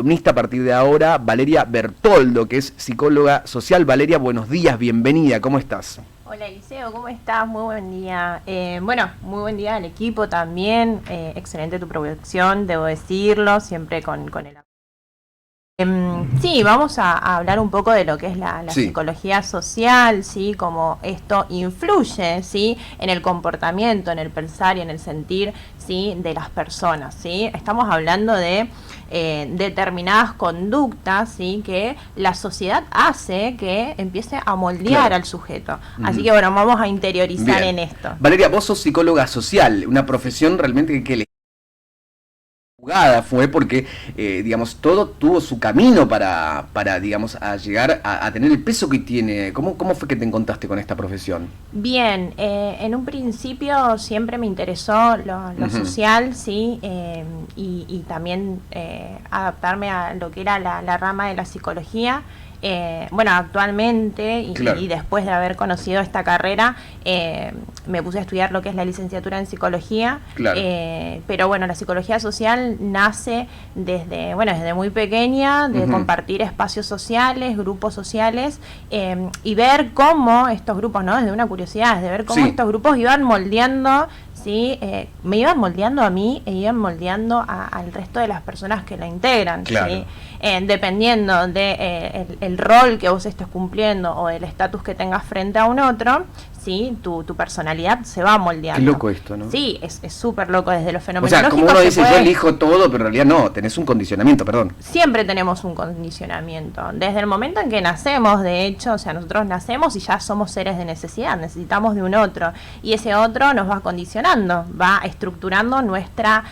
Columnista a partir de ahora, Valeria Bertoldo, que es psicóloga social. Valeria, buenos días, bienvenida, ¿cómo estás? Hola Eliseo, ¿cómo estás? Muy buen día. Bueno, muy buen día al equipo también. Excelente tu producción, debo decirlo, siempre con el... Sí, vamos a hablar un poco de lo que es la Sí. psicología social, ¿sí? Cómo esto influye, ¿sí? En el comportamiento, en el pensar y en el sentir, ¿sí? De las personas, ¿sí? Estamos hablando de determinadas conductas, ¿sí? Que la sociedad hace que empiece a moldear Claro. al sujeto. Así que bueno, vamos a interiorizar Bien. en esto. Valeria, vos sos psicóloga social, una profesión realmente que le jugada fue porque, digamos, todo tuvo su camino para digamos, a llegar a tener el peso que tiene. ¿Cómo fue que te encontraste con esta profesión? Bien, en un principio siempre me interesó lo social, ¿sí? Y también adaptarme a lo que era la rama de la psicología. Bueno, actualmente Claro. y después de haber conocido esta carrera, me puse a estudiar lo que es la licenciatura en psicología. Claro. Pero bueno, la psicología social nace desde muy pequeña, de compartir espacios sociales, grupos sociales, y ver cómo estos grupos, ¿no? Desde una curiosidad, de ver cómo Sí. estos grupos iban moldeando, ¿sí? Me iban moldeando a mí e iban moldeando al resto de las personas que la integran, Claro. ¿sí? Dependiendo de el rol que vos estés cumpliendo o el estatus que tengas frente a un otro, ¿sí? Tu personalidad se va moldeando. Qué loco esto, ¿no? Sí, es súper loco desde lo O fenomenológico. sea, como uno dice, puede... yo elijo todo, pero en realidad no, tenés un condicionamiento, perdón. Siempre tenemos un condicionamiento. Desde el momento en que nacemos, de hecho, o sea, nosotros nacemos y ya somos seres de necesidad, necesitamos de un otro. Y ese otro nos va condicionando, va estructurando nuestra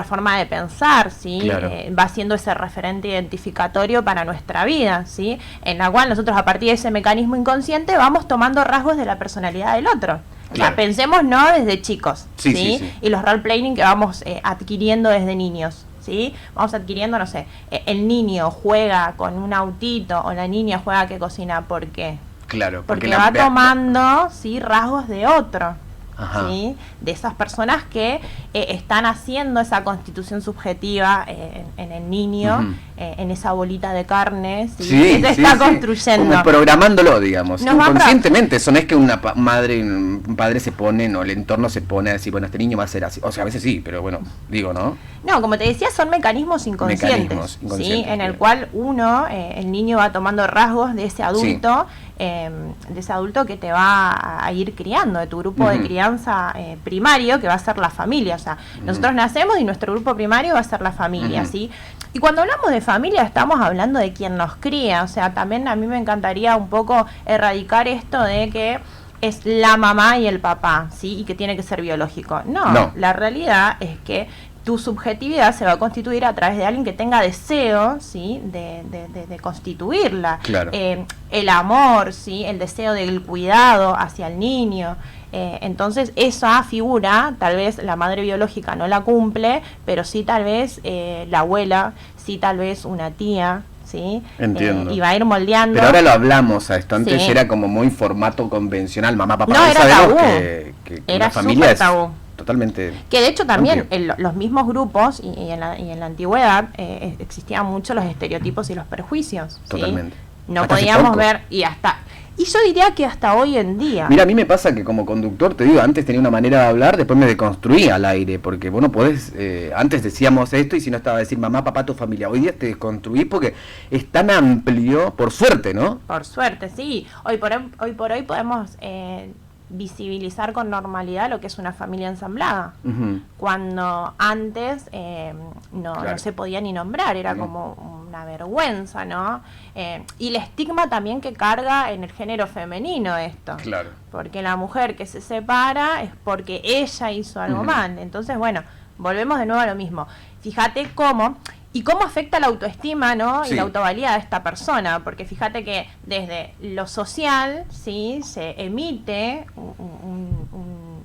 forma de pensar, ¿sí? Claro. Va siendo ese referente identificatorio para nuestra vida, ¿sí? En la cual nosotros, a partir de ese mecanismo inconsciente, vamos tomando rasgos de la personalidad del otro. O sea, Claro. pensemos no desde chicos, Sí, ¿sí? sí, sí. Y los role-playing que vamos adquiriendo desde niños, ¿sí? Vamos adquiriendo, no sé, el niño juega con un autito o la niña juega que cocina, ¿por qué? Claro. Porque va tomando, ¿sí? Rasgos de otro. Ajá. ¿Sí? De esas personas que están haciendo esa constitución subjetiva en el niño, en esa bolita de carne, ¿sí? Sí, que se está construyendo. Como programándolo, digamos. Nos va inconscientemente, eso no es que una madre y un padre se ponen, o el entorno se pone a decir, bueno, este niño va a ser así. O sea, a veces sí, pero bueno, digo, ¿no? No, como te decía, son mecanismos inconscientes, ¿sí? En el cual uno, el niño va tomando rasgos de ese adulto, que te va a ir criando, de tu grupo de crianza primario, que va a ser la familia. O sea, nosotros nacemos y nuestro grupo primario va a ser la familia, ¿sí? Y cuando hablamos de familia estamos hablando de quien nos cría. O sea, también a mí me encantaría un poco erradicar esto de que es la mamá y el papá, ¿sí? Y que tiene que ser biológico. No. La realidad es que tu subjetividad se va a constituir a través de alguien que tenga deseo, ¿sí? de constituirla. Claro. El amor, ¿sí? El deseo del cuidado hacia el niño. Entonces esa figura, tal vez la madre biológica no la cumple, pero sí tal vez la abuela, sí tal vez una tía, ¿sí? Entiendo. Y va a ir moldeando. Pero ahora lo hablamos a esto, antes Sí. era como muy formato convencional, mamá, papá. No, Hoy era sabemos tabú. que Era la familia súper es tabú. totalmente Que de hecho también amplio. los mismos grupos y en la antigüedad existían mucho los estereotipos y los prejuicios, ¿sí? Totalmente. No Hasta hace podíamos poco. ver y yo diría que hasta hoy en día. Mira, a mí me pasa que como conductor, te digo, antes tenía una manera de hablar, después me deconstruí al aire, porque vos no podés, antes decíamos esto y si no estaba a decir mamá, papá, tu familia, hoy día te desconstruís porque es tan amplio, por suerte, ¿no? Por suerte, sí. Hoy por hoy podemos visibilizar con normalidad lo que es una familia ensamblada. Cuando antes no se podía ni nombrar, era como una vergüenza, ¿no? Y el estigma también que carga en el género femenino esto. Claro. Porque la mujer que se separa es porque ella hizo algo mal. Entonces, bueno, volvemos de nuevo a lo mismo. Fíjate cómo afecta la autoestima, ¿no? Sí. Y la autovalía de esta persona, porque fíjate que desde lo social, ¿sí? Se emite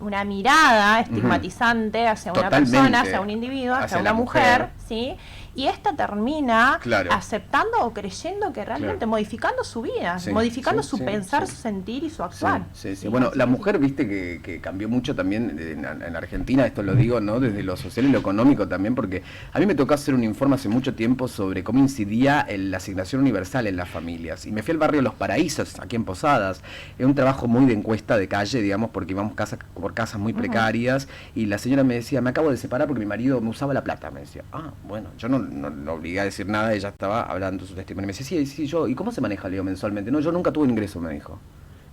una mirada estigmatizante hacia una Totalmente. persona, hacia un individuo, hacia una mujer, ¿sí? y esta termina claro. aceptando o creyendo que realmente claro. modificando su vida, sí, modificando sí, su sí, pensar, sí. su sentir y su actuar. Sí, sí, sí. Bueno, la mujer, viste, que cambió mucho también en Argentina, esto lo digo, ¿no? Desde lo social y lo económico también, porque a mí me tocó hacer un informe hace mucho tiempo sobre cómo incidía la asignación universal en las familias. Y me fui al barrio Los Paraísos, aquí en Posadas. Es un trabajo muy de encuesta de calle, digamos, porque íbamos casa por casas muy precarias, y la señora me decía, me acabo de separar porque mi marido me usaba la plata, me decía. Ah, bueno, yo no obligué a decir nada, ella estaba hablando su testimonio. Me decía, sí, yo, ¿y cómo se maneja, Leo, mensualmente? No, yo nunca tuve un ingreso, me dijo.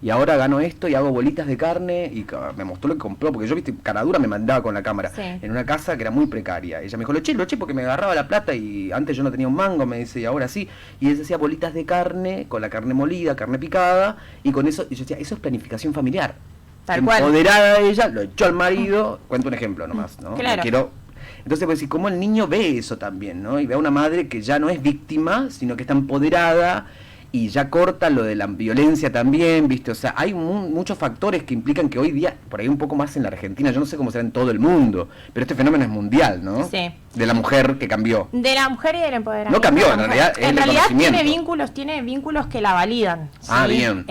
Y ahora gano esto y hago bolitas de carne, y me mostró lo que compró, porque yo, viste, caradura me mandaba con la cámara, sí. en una casa que era muy precaria. Ella me dijo, lo eché porque me agarraba la plata y antes yo no tenía un mango, me dice, y ahora sí. Y ella hacía bolitas de carne, con la carne molida, carne picada, y con eso, y yo decía, eso es planificación familiar. Tal cual. Empoderada ella, lo echó al marido, cuento un ejemplo nomás, ¿no? Claro. Entonces, pues, cómo el niño ve eso también, ¿no? Y ve a una madre que ya no es víctima, sino que está empoderada, y ya corta lo de la violencia también, ¿viste? O sea, hay muchos factores que implican que hoy día, por ahí un poco más en la Argentina, yo no sé cómo será en todo el mundo, pero este fenómeno es mundial, ¿no? Sí. De la mujer que cambió. De la mujer y del empoderamiento. No cambió, en realidad es en realidad reconocimiento. tiene vínculos que la validan. ¿sí? Ah, bien.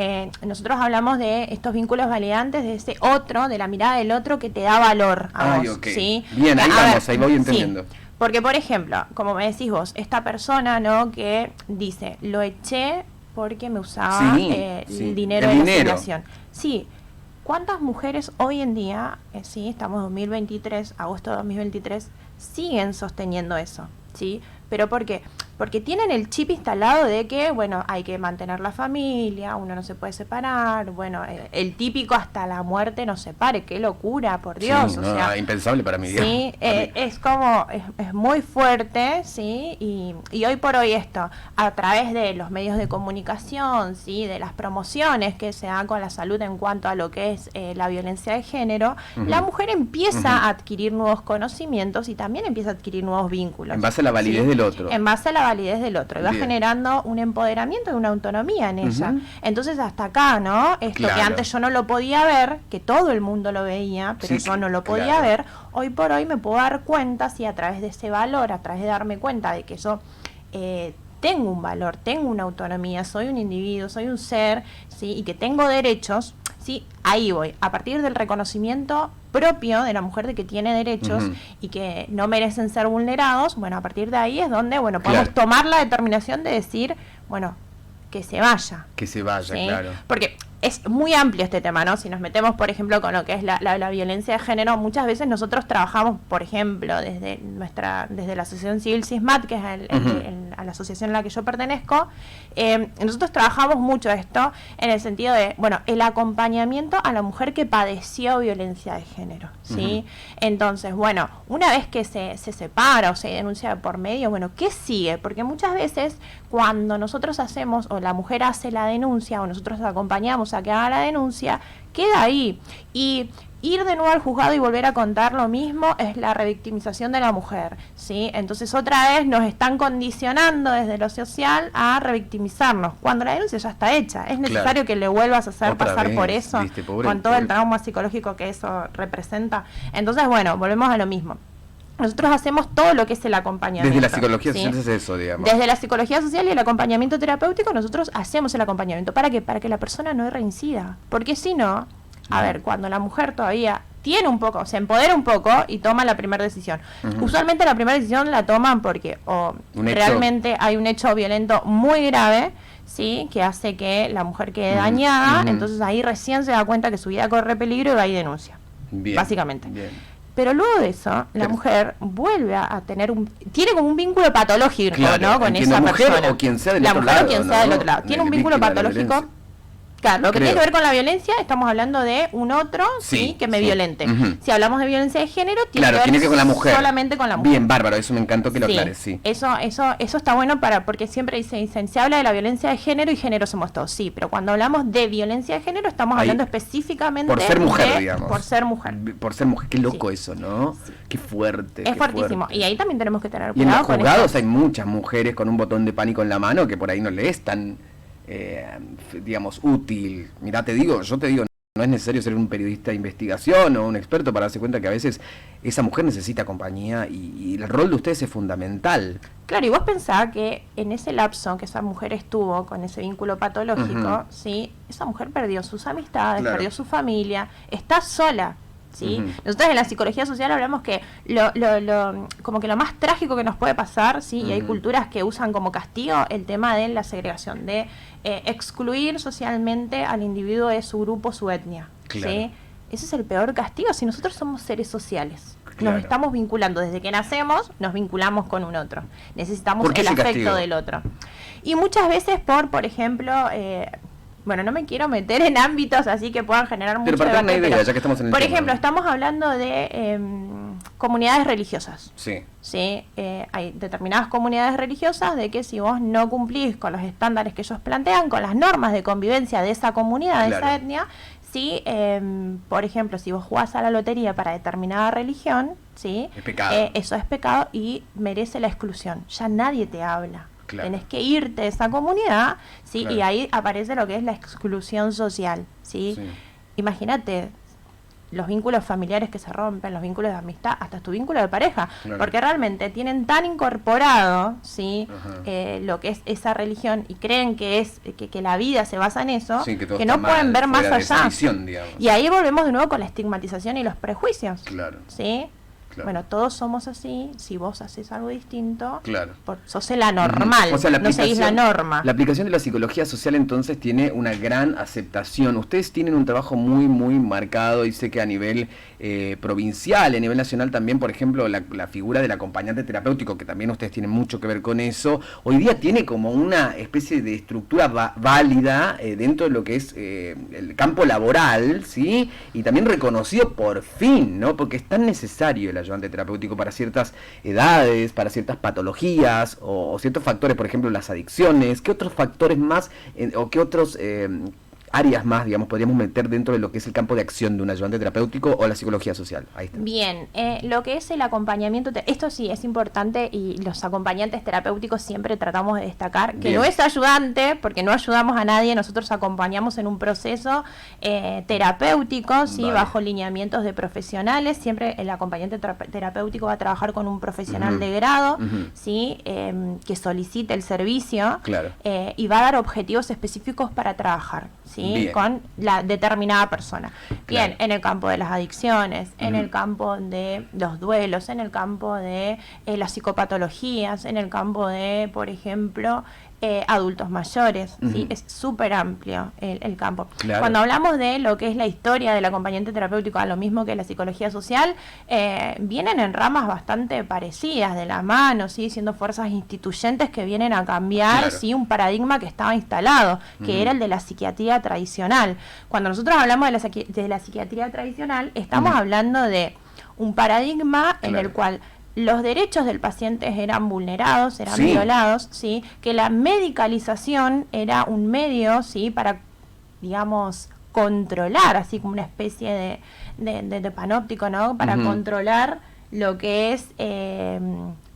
Nosotros hablamos de estos vínculos validantes, de ese otro, de la mirada del otro que te da valor a vos. Okay. ¿sí? Bien, ahí vamos, ahí voy entendiendo. Sí. Porque, por ejemplo, como me decís vos, esta persona, ¿no? Que dice, lo eché porque me usaba el dinero de la asignación. Sí, ¿cuántas mujeres hoy en día, sí, estamos en 2023, agosto de 2023, siguen sosteniendo eso? ¿Sí? ¿Pero por qué? Porque tienen el chip instalado de que, bueno, hay que mantener la familia, uno no se puede separar, bueno, el típico hasta la muerte nos separe, qué locura, por Dios. Sí, o sea, impensable para mí. Sí, es como, es muy fuerte, ¿sí? Y hoy por hoy esto, a través de los medios de comunicación, ¿sí? De las promociones que se dan con la salud en cuanto a lo que es la violencia de género, la mujer empieza a adquirir nuevos conocimientos y también empieza a adquirir nuevos vínculos. En base a la validez del otro. En base a la validez del otro. Y va generando un empoderamiento y una autonomía en ella. Entonces hasta acá, ¿no? Esto que antes yo no lo podía ver, que todo el mundo lo veía, pero yo no lo podía ver, hoy por hoy me puedo dar cuenta, si a través de ese valor, a través de darme cuenta de que yo tengo un valor, tengo una autonomía, soy un individuo, soy un ser, ¿sí? Y que tengo derechos, ¿sí? Ahí voy, a partir del reconocimiento propio de la mujer de que tiene derechos y que no merecen ser vulnerados, bueno, a partir de ahí es donde, bueno, podemos tomar la determinación de decir, bueno, que se vaya. Que se vaya, ¿sí? claro. Porque es muy amplio este tema, ¿no? Si nos metemos, por ejemplo, con lo que es la violencia de género, muchas veces nosotros trabajamos, por ejemplo, desde la Asociación Civil CISMAT, que es a la asociación a la que yo pertenezco, nosotros trabajamos mucho esto en el sentido de, bueno, el acompañamiento a la mujer que padeció violencia de género, ¿sí? Entonces, bueno, una vez que se separa o se denuncia por medio, bueno, ¿qué sigue? Porque muchas veces cuando nosotros hacemos, o la mujer hace la denuncia, o nosotros acompañamos a que haga la denuncia, queda ahí. Y ir de nuevo al juzgado y volver a contar lo mismo es la revictimización de la mujer, ¿sí? Entonces otra vez nos están condicionando desde lo social a revictimizarnos, cuando la denuncia ya está hecha. Es necesario que le vuelvas a hacer otra pasar vez, por eso, ¿viste? Con todo el trauma psicológico que eso representa. Entonces, bueno, volvemos a lo mismo. Nosotros hacemos todo lo que es el acompañamiento. Desde la psicología social es eso, digamos. Desde la psicología social y el acompañamiento terapéutico, nosotros hacemos el acompañamiento. ¿Para qué? Para que la persona no reincida. Porque si no, a ver, cuando la mujer todavía tiene un poco, se empodera un poco y toma la primera decisión. Usualmente la primera decisión la toman porque realmente hay un hecho violento muy grave, ¿sí? Que hace que la mujer quede dañada. Entonces ahí recién se da cuenta que su vida corre peligro y va y denuncia. Bien, básicamente. Bien. Pero luego de eso, la mujer vuelve a tener tiene como un vínculo patológico, ¿no? Con esa persona. O quien sea del otro lado. La mujer o quien sea del otro lado. Tiene un vínculo patológico. Claro, lo que tiene que ver con la violencia, estamos hablando de un otro, sí, que me violente. Si hablamos de violencia de género, tiene que ver con la mujer. Solamente con la mujer. Bien, bárbaro, eso me encantó que lo aclares, sí. Eso está bueno porque siempre dicen, se habla de la violencia de género y género somos todos, sí, pero cuando hablamos de violencia de género estamos hablando específicamente por ser mujer, digamos. Por ser mujer. Por ser mujer, qué loco eso, ¿no? Sí. Qué fuerte. Es fuertísimo, y ahí también tenemos que tener cuidado. Y en los juzgados hay muchas mujeres con un botón de pánico en la mano que por ahí no le es tan digamos, útil. Mirá, yo te digo, No es necesario ser un periodista de investigación o un experto para darse cuenta que a veces esa mujer necesita compañía y el rol de ustedes es fundamental. Claro, y vos pensás que en ese lapso que esa mujer estuvo con ese vínculo patológico, ¿sí? Esa mujer perdió sus amistades, perdió su familia, está sola. ¿Sí? Nosotros en la psicología social hablamos que como que lo más trágico que nos puede pasar, ¿sí? Y hay culturas que usan como castigo el tema de la segregación, de excluir socialmente al individuo de su grupo, su etnia. Claro. ¿Sí? Ese es el peor castigo si nosotros somos seres sociales. Claro. Nos estamos vinculando, desde que nacemos nos vinculamos con un otro. Necesitamos el afecto del otro. Y muchas veces por ejemplo... bueno, no me quiero meter en ámbitos así que puedan generar mucho debate, una idea, ya que estamos en el por tema, ejemplo, estamos hablando de comunidades religiosas. Sí. ¿Sí? Hay determinadas comunidades religiosas de que si vos no cumplís con los estándares que ellos plantean, con las normas de convivencia de esa comunidad, de esa etnia, ¿sí? Por ejemplo, si vos jugás a la lotería para determinada religión, ¿sí? Es pecado. Eso es pecado y merece la exclusión. Ya nadie te habla. Claro. Tenés que irte de esa comunidad, ¿sí? Y ahí aparece lo que es la exclusión social, ¿sí? Imagínate los vínculos familiares que se rompen, los vínculos de amistad, hasta tu vínculo de pareja, porque realmente tienen tan incorporado, ¿sí? Lo que es esa religión y creen que es que la vida se basa en eso, que no pueden ver más allá. Y ahí volvemos de nuevo con la estigmatización y los prejuicios, ¿sí? Bueno, todos somos así. Si vos haces algo distinto, sos la normal, o sea, no seguís la norma. La aplicación de la psicología social entonces tiene una gran aceptación. Ustedes tienen un trabajo muy, muy marcado, y sé que a nivel provincial, a nivel nacional también, por ejemplo, la figura del acompañante terapéutico, que también ustedes tienen mucho que ver con eso, hoy día tiene como una especie de estructura válida dentro de lo que es el campo laboral, ¿sí? Y también reconocido por fin, ¿no? Porque es tan necesario el ayudante terapéutico para ciertas edades, para ciertas patologías o ciertos factores, por ejemplo, las adicciones. ¿Qué otros factores más o qué otros áreas más, digamos, podríamos meter dentro de lo que es el campo de acción de un ayudante terapéutico o la psicología social? Ahí está. Bien, lo que es el acompañamiento, esto sí es importante, y los acompañantes terapéuticos siempre tratamos de destacar que no es ayudante, porque no ayudamos a nadie, nosotros acompañamos en un proceso terapéutico, ¿sí? Bajo lineamientos de profesionales. Siempre el acompañante terapéutico va a trabajar con un profesional de grado, ¿sí? Que solicite el servicio, y va a dar objetivos específicos para trabajar, ¿sí? Con la determinada persona. Bien, en el campo de las adicciones, en el campo de los duelos, en el campo de las psicopatologías, en el campo de, por ejemplo, adultos mayores, ¿sí? Es súper amplio el campo. Cuando hablamos de lo que es la historia del acompañante terapéutico, a lo mismo que la psicología social, vienen en ramas bastante parecidas de la mano, ¿sí? Siendo fuerzas instituyentes que vienen a cambiar, ¿sí? Un paradigma que estaba instalado, que era el de la psiquiatría tradicional. Cuando nosotros hablamos de la psiquiatría tradicional, estamos hablando de un paradigma en el cual los derechos del paciente eran vulnerados, eran violados, ¿sí? Que la medicalización era un medio, ¿sí? Para, digamos, controlar, así como una especie de panóptico, ¿no? Para controlar lo que es...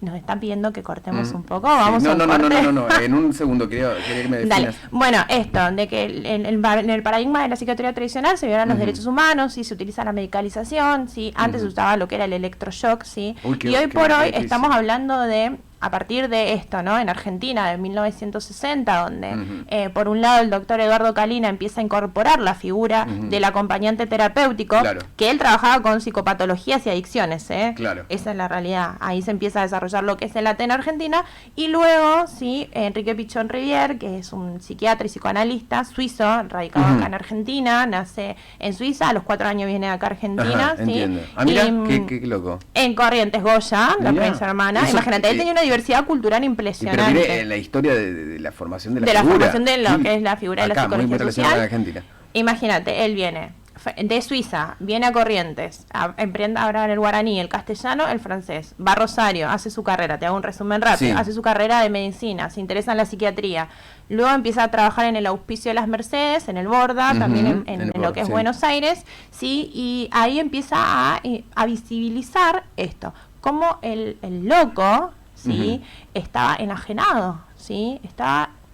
nos están pidiendo que cortemos un poco. Vamos a un corte. No. En un segundo quería que me definas. Dale. Bueno, esto, de que en el paradigma de la psiquiatría tradicional se violan los derechos humanos, ¿sí? Se utiliza la medicalización, ¿sí? Antes se usaba lo que era el electroshock, ¿sí? Y hoy por hoy estamos hablando de, a partir de esto, ¿no? En Argentina, de 1960, donde por un lado el doctor Eduardo Calina empieza a incorporar la figura del acompañante terapéutico, que él trabajaba con psicopatologías y adicciones, esa es la realidad. Ahí se empieza a desarrollar lo que es el AT en Argentina, y luego, sí, Enrique Pichon Rivière, que es un psiquiatra y psicoanalista suizo, radicado acá en Argentina, nace en Suiza, a los 4 años viene acá a Argentina, ¿sí? Entiendo. Ah, mira, qué loco. En Corrientes Goya, la provincia hermana. Imagínate, él tenía una diversidad cultural impresionante. Pero mire, la historia de la formación de la figura. De la formación de lo que es la figura de la psicología social. Argentina. Imagínate, él viene de Suiza, viene a Corrientes, emprende a hablar el guaraní, el castellano, el francés, va a Rosario, hace su carrera, te hago un resumen rápido, hace su carrera de medicina, se interesa en la psiquiatría, luego empieza a trabajar en el Auspicio de las Mercedes, en el Borda, también en lo que es Buenos Aires, ¿sí? Y ahí empieza a visibilizar esto, como el loco, ¿sí? Estaba enajenado, ¿sí?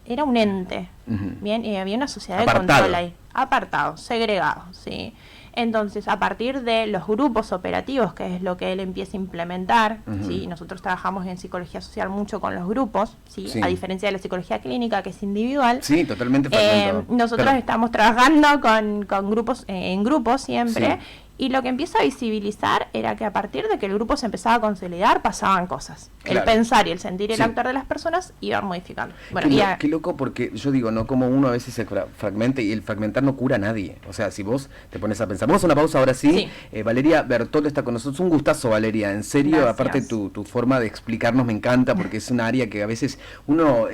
Era un ente, bien, y había una sociedad de control ahí, apartados, segregados, ¿sí? Entonces, a partir de los grupos operativos, que es lo que él empieza a implementar, ¿sí? Nosotros trabajamos en psicología social mucho con los grupos, ¿sí? A diferencia de la psicología clínica, que es individual. Sí, totalmente fragmentado. Nosotros estamos trabajando con grupos, en grupos siempre, y lo que empieza a visibilizar era que a partir de que el grupo se empezaba a consolidar, pasaban cosas. Claro. El pensar y el sentir y el actuar de las personas iban modificando. Bueno, qué loco, porque yo digo, no como uno a veces se fragmenta, y el fragmentar no cura a nadie. O sea, si vos te pones a pensar. Vamos a una pausa ahora sí. Valeria Bertoldo está con nosotros. Un gustazo, Valeria, en serio. Gracias. Aparte tu forma de explicarnos me encanta, porque es un área que a veces uno...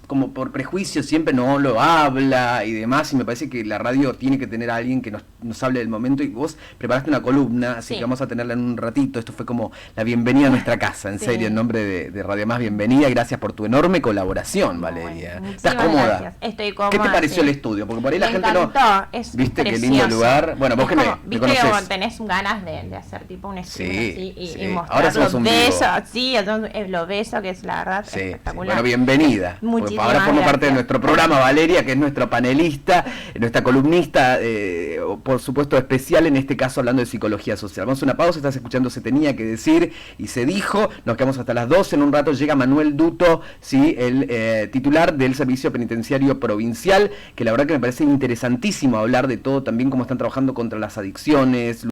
como por prejuicio siempre no lo habla y demás, y me parece que la radio tiene que tener a alguien que nos hable del momento, y vos preparaste una columna, así que vamos a tenerla en un ratito. Esto fue como la bienvenida a nuestra casa, en serio, en nombre de Radio Más, bienvenida, y gracias por tu enorme colaboración, Valeria. Bueno, ¿estás cómoda? Gracias. Estoy cómoda. ¿Qué te pareció el estudio? Porque por ahí la gente encantó. no... Es ¿viste precioso. qué lindo lugar? Bueno, vos que me ¿viste conocés? que tenés ganas de hacer tipo un stream así y mostrar ahora somos los un besos, lo beso, que es la verdad espectacular. Bueno, bienvenida. Muchísimas ahora formo gracias. parte de nuestro programa, Valeria, que es nuestra panelista, nuestra columnista, por supuesto especial, en este caso hablando de psicología social. Vamos a una pausa, estás escuchando Se Tenía que Decir y Se Dijo. Nos quedamos hasta las 12, en un rato llega Manuel Duto, ¿sí? El titular del Servicio Penitenciario Provincial, que la verdad que me parece interesantísimo hablar de todo, también cómo están trabajando contra las adicciones,